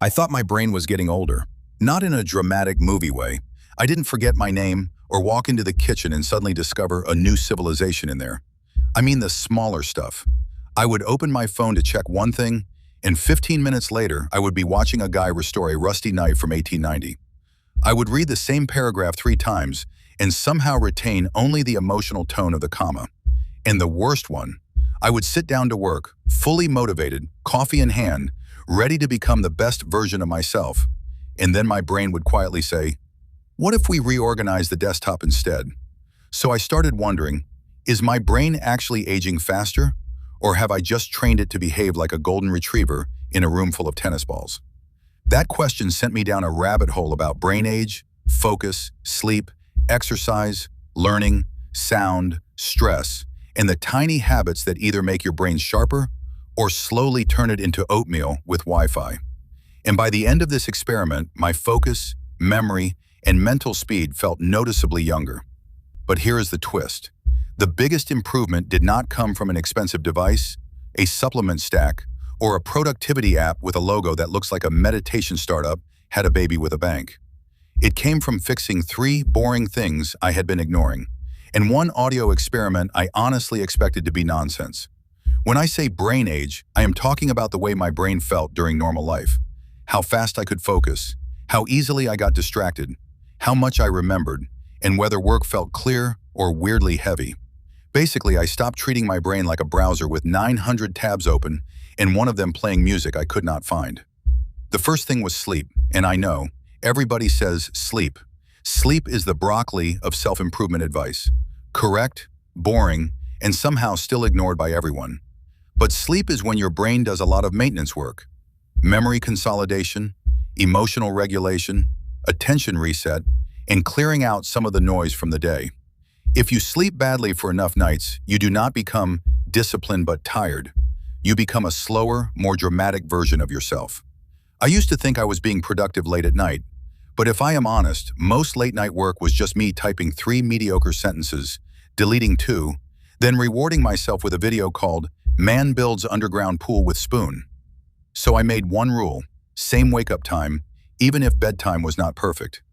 I thought my brain was getting older. Not in a dramatic movie way. I didn't forget my name or walk into the kitchen and suddenly discover a new civilization in there. I mean the smaller stuff. I would open my phone to check one thing, and 15 minutes later, I would be watching a guy restore a rusty knife from 1890. I would read the same paragraph 3 times and somehow retain only the emotional tone of the comma. And the worst one, I would sit down to work, fully motivated, coffee in hand, ready to become the best version of myself. And then my brain would quietly say, what if we reorganize the desktop instead? So I started wondering, is my brain actually aging faster? Or have I just trained it to behave like a golden retriever in a room full of tennis balls? That question sent me down a rabbit hole about brain age, focus, sleep, exercise, learning, sound, stress, and the tiny habits that either make your brain sharper or slowly turn it into oatmeal with Wi-Fi. And by the end of this experiment, my focus, memory, and mental speed felt noticeably younger. But here is the twist. The biggest improvement did not come from an expensive device, a supplement stack, or a productivity app with a logo that looks like a meditation startup had a baby with a bank. It came from fixing 3 boring things I had been ignoring, and one audio experiment I honestly expected to be nonsense. When I say brain age, I am talking about the way my brain felt during normal life, how fast I could focus, how easily I got distracted, how much I remembered, and whether work felt clear or weirdly heavy. Basically, I stopped treating my brain like a browser with 900 tabs open and one of them playing music I could not find. The first thing was sleep, and I know, everybody says sleep. Sleep is the broccoli of self-improvement advice. Correct, boring, and somehow still ignored by everyone. But sleep is when your brain does a lot of maintenance work. Memory consolidation, emotional regulation, attention reset, and clearing out some of the noise from the day. If you sleep badly for enough nights, you do not become disciplined but tired. You become a slower, more dramatic version of yourself. I used to think I was being productive late at night, but if I am honest, most late-night work was just me typing 3 mediocre sentences, deleting 2, then rewarding myself with a video called "Man Builds Underground Pool with Spoon." So I made one rule: same wake-up time, even if bedtime was not perfect.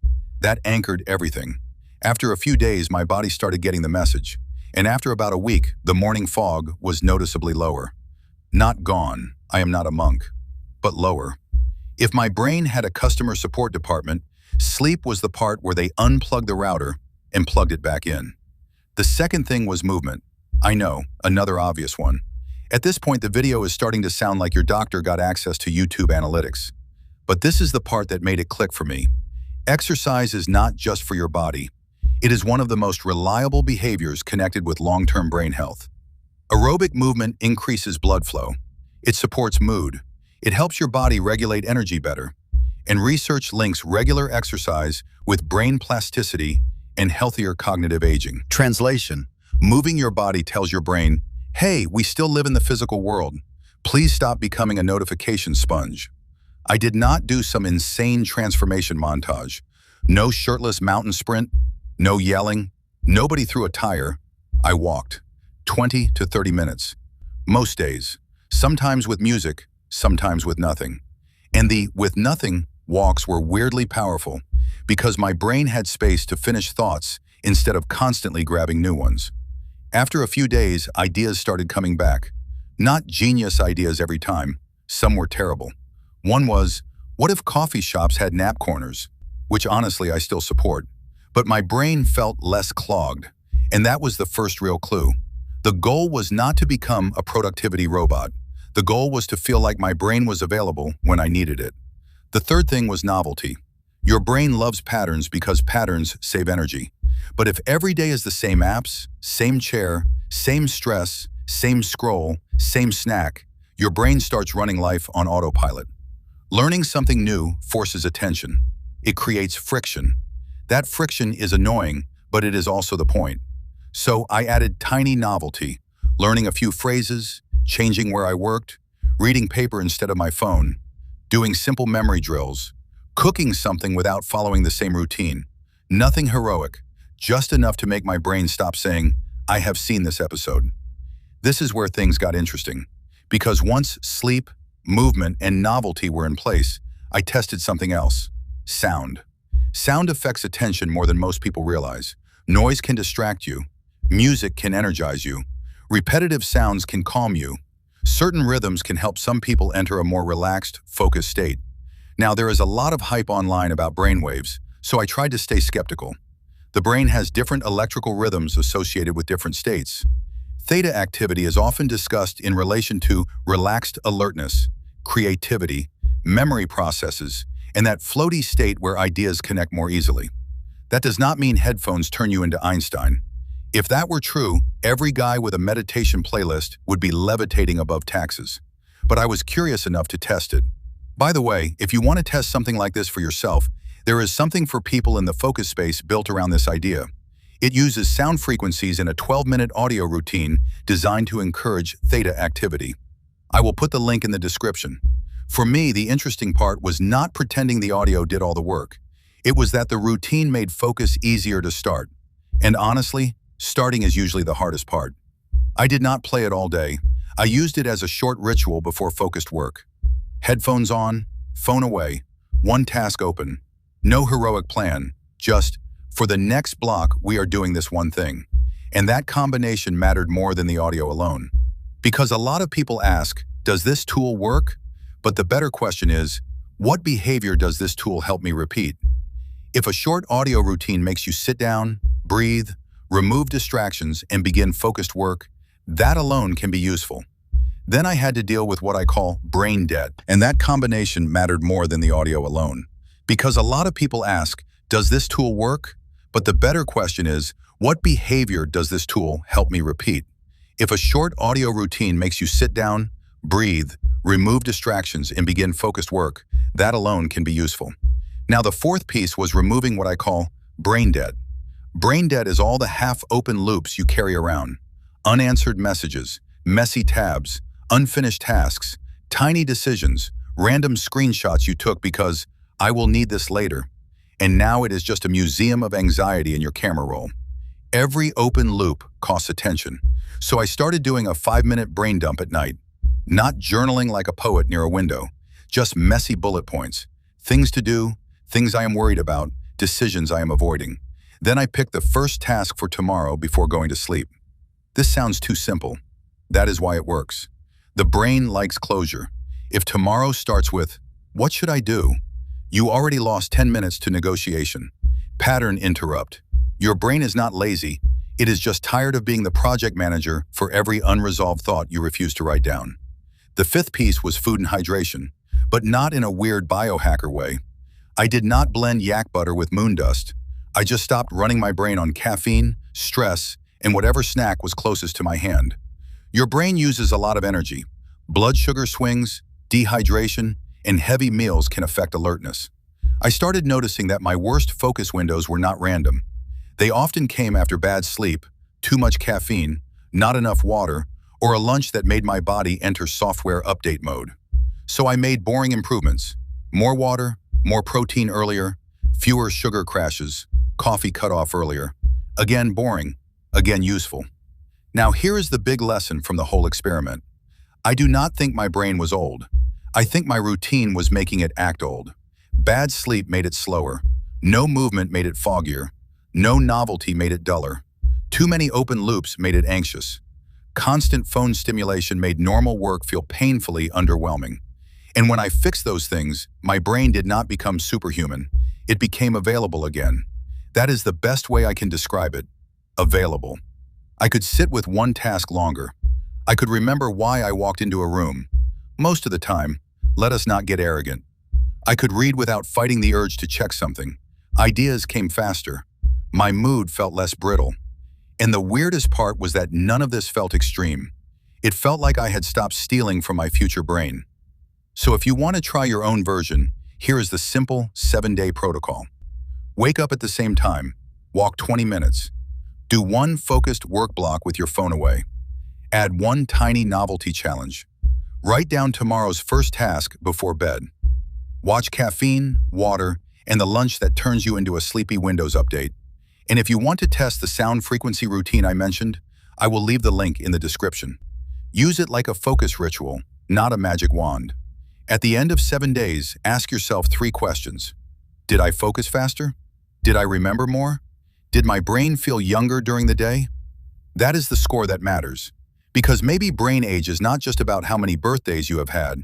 That anchored everything. After a few days, my body started getting the message, and after about a week, the morning fog was noticeably lower. Not gone, I am not a monk, but lower. If my brain had a customer support department, sleep was the part where they unplugged the router and plugged it back in. The second thing was movement. I know, another obvious one. At this point, the video is starting to sound like your doctor got access to YouTube analytics. But this is the part that made it click for me. Exercise is not just for your body. It is one of the most reliable behaviors connected with long-term brain health. Aerobic movement increases blood flow. It supports mood. It helps your body regulate energy better. And research links regular exercise with brain plasticity and healthier cognitive aging. Translation: moving your body tells your brain, hey, we still live in the physical world. Please stop becoming a notification sponge. I did not do some insane transformation montage. No shirtless mountain sprint, no yelling, nobody threw a tire. I walked 20 to 30 minutes. Most days, sometimes with music, sometimes with nothing. And the with nothing walks were weirdly powerful because my brain had space to finish thoughts instead of constantly grabbing new ones. After a few days, ideas started coming back. Not genius ideas every time. Some were terrible. One was, what if coffee shops had nap corners? Which honestly I still support. But my brain felt less clogged, and that was the first real clue. The goal was not to become a productivity robot. The goal was to feel like my brain was available when I needed it. The third thing was novelty. Your brain loves patterns because patterns save energy. But if every day is the same apps, same chair, same stress, same scroll, same snack, your brain starts running life on autopilot. Learning something new forces attention. It creates friction. That friction is annoying, but it is also the point. So I added tiny novelty, learning a few phrases, changing where I worked, reading paper instead of my phone, doing simple memory drills, cooking something without following the same routine. Nothing heroic, just enough to make my brain stop saying, I have seen this episode. This is where things got interesting, because once sleep, movement, and novelty were in place, I tested something else. Sound. Sound affects attention more than most people realize. Noise can distract you. Music can energize you. Repetitive sounds can calm you. Certain rhythms can help some people enter a more relaxed, focused state. Now, there is a lot of hype online about brainwaves, so I tried to stay skeptical. The brain has different electrical rhythms associated with different states. Theta activity is often discussed in relation to relaxed alertness, creativity, memory processes, and that floaty state where ideas connect more easily. That does not mean headphones turn you into Einstein. If that were true, every guy with a meditation playlist would be levitating above taxes. But I was curious enough to test it. By the way, if you want to test something like this for yourself, there is something for people in the focus space built around this idea. It uses sound frequencies in a 12-minute audio routine designed to encourage theta activity. I will put the link in the description. For me, the interesting part was not pretending the audio did all the work. It was that the routine made focus easier to start. And honestly, starting is usually the hardest part. I did not play it all day. I used it as a short ritual before focused work. Headphones on, phone away, one task open. No heroic plan, just, for the next block, we are doing this one thing. And that combination mattered more than the audio alone. Because a lot of people ask, does this tool work? But the better question is, what behavior does this tool help me repeat? If a short audio routine makes you sit down, breathe, remove distractions, and begin focused work, that alone can be useful. Then I had to deal with what I call brain debt, and that combination mattered more than the audio alone. Because a lot of people ask, does this tool work? But the better question is, what behavior does this tool help me repeat? If a short audio routine makes you sit down, breathe, remove distractions, and begin focused work, that alone can be useful. Now, the fourth piece was removing what I call brain debt. Brain debt is all the half-open loops you carry around. Unanswered messages, messy tabs, unfinished tasks, tiny decisions, random screenshots you took because I will need this later. And now it is just a museum of anxiety in your camera roll. Every open loop costs attention. So I started doing a 5-minute brain dump at night. Not journaling like a poet near a window, just messy bullet points. Things to do, things I am worried about, decisions I am avoiding. Then I picked the first task for tomorrow before going to sleep. This sounds too simple. That is why it works. The brain likes closure. If tomorrow starts with, what should I do? You already lost 10 minutes to negotiation. Pattern interrupt. Your brain is not lazy. It is just tired of being the project manager for every unresolved thought you refuse to write down. The fifth piece was food and hydration, but not in a weird biohacker way. I did not blend yak butter with moon dust. I just stopped running my brain on caffeine, stress, and whatever snack was closest to my hand. Your brain uses a lot of energy. Blood sugar swings, dehydration, and heavy meals can affect alertness. I started noticing that my worst focus windows were not random. They often came after bad sleep, too much caffeine, not enough water, or a lunch that made my body enter software update mode. So I made boring improvements. More water, more protein earlier, fewer sugar crashes, coffee cut off earlier. Again boring, again useful. Now here is the big lesson from the whole experiment. I do not think my brain was old. I think my routine was making it act old. Bad sleep made it slower. No movement made it foggier. No novelty made it duller. Too many open loops made it anxious. Constant phone stimulation made normal work feel painfully underwhelming. And when I fixed those things, my brain did not become superhuman. It became available again. That is the best way I can describe it. Available. I could sit with one task longer. I could remember why I walked into a room. Most of the time, let us not get arrogant. I could read without fighting the urge to check something. Ideas came faster. My mood felt less brittle. And the weirdest part was that none of this felt extreme. It felt like I had stopped stealing from my future brain. So if you want to try your own version, here is the simple 7-day protocol. Wake up at the same time. Walk 20 minutes. Do one focused work block with your phone away. Add one tiny novelty challenge. Write down tomorrow's first task before bed. Watch caffeine, water, and the lunch that turns you into a sleepy Windows update. And if you want to test the sound frequency routine I mentioned, I will leave the link in the description. Use it like a focus ritual, not a magic wand. At the end of 7 days, ask yourself 3 questions. Did I focus faster? Did I remember more? Did my brain feel younger during the day? That is the score that matters. Because maybe brain age is not just about how many birthdays you have had,